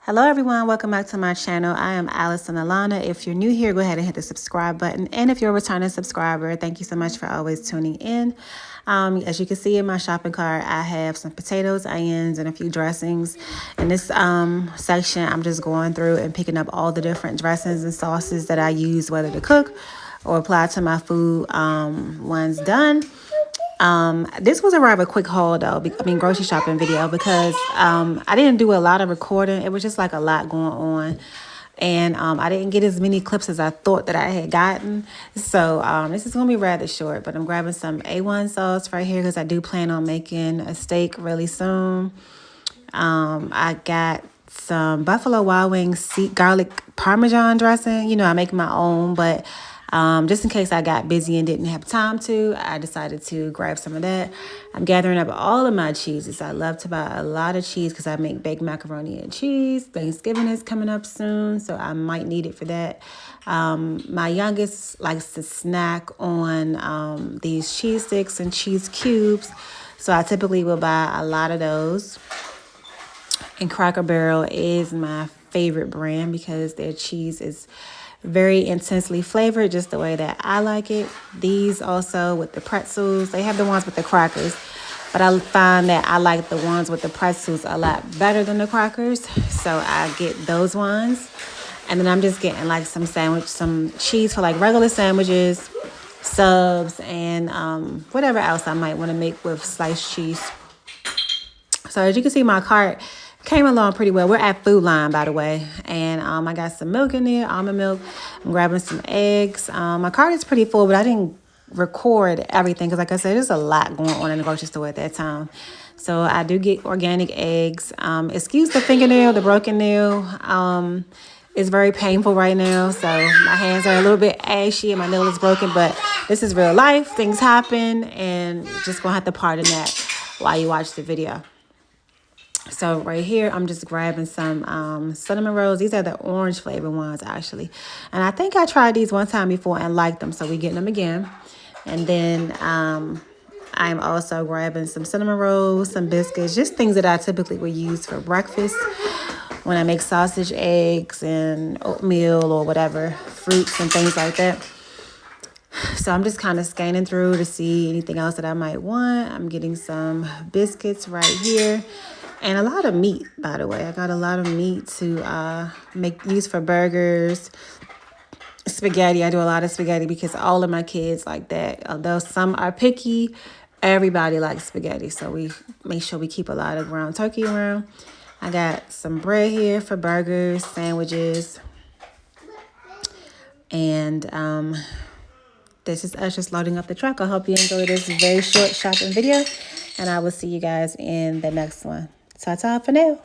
Hello everyone, welcome back to my channel. I am Allison Alanna. If you're new here, go ahead and hit the subscribe button. And if you're a returning subscriber, thank you so much for always tuning in. As you can see in my shopping cart, I have some potatoes, onions, and a few dressings. In this section, I'm just going through and picking up all the different dressings and sauces that I use, whether to cook or apply to my food once done. This was a rather quick haul though, grocery shopping video, because I didn't do a lot of recording. It was just like a lot going on. And I didn't get as many clips as I thought that I had gotten. So this is going to be rather short, but I'm grabbing some A1 sauce right here because I do plan on making a steak really soon. I got some Buffalo Wild Wings garlic Parmesan dressing. You know, I make my own, but just in case I got busy and didn't have time to, I decided to grab some of that. I'm gathering up all of my cheeses. I love to buy a lot of cheese because I make baked macaroni and cheese. Thanksgiving is coming up soon, so I might need it for that. My youngest likes to snack on these cheese sticks and cheese cubes, so I typically will buy a lot of those. And Cracker Barrel is my favorite brand because their cheese is very intensely flavored, just the way that I like it. These also with the pretzels, they have the ones with the crackers, but I find that I like the ones with the pretzels a lot better than the crackers, so I get those ones. And then I'm just getting like some cheese for like regular sandwiches, subs, and whatever else I might want to make with sliced cheese. So as you can see, my cart came along pretty well. We're at Food Line, by the way. And I got some milk in there, almond milk. I'm grabbing some eggs. My cart is pretty full, but I didn't record everything because, like I said, there's a lot going on in the grocery store at that time. So I do get organic eggs. Excuse the fingernail, the broken nail. It's very painful right now. So my hands are a little bit ashy and my nail is broken. But this is real life. Things happen. And just going to have to pardon that while you watch the video. So right here, I'm just grabbing some cinnamon rolls. These are the orange flavored ones, actually. And I think I tried these one time before and liked them, so we're getting them again. And then I'm also grabbing some cinnamon rolls, some biscuits, just things that I typically would use for breakfast when I make sausage, eggs, and oatmeal or whatever, fruits and things like that. So I'm just kind of scanning through to see anything else that I might want. I'm getting some biscuits right here. And a lot of meat, by the way. I got a lot of meat to use for burgers, spaghetti. I do a lot of spaghetti because all of my kids like that. Although some are picky, everybody likes spaghetti. So we make sure we keep a lot of ground turkey around. I got some bread here for burgers, sandwiches. And this is us just loading up the truck. I hope you enjoyed this very short shopping video. And I will see you guys in the next one. Ta-ta for now.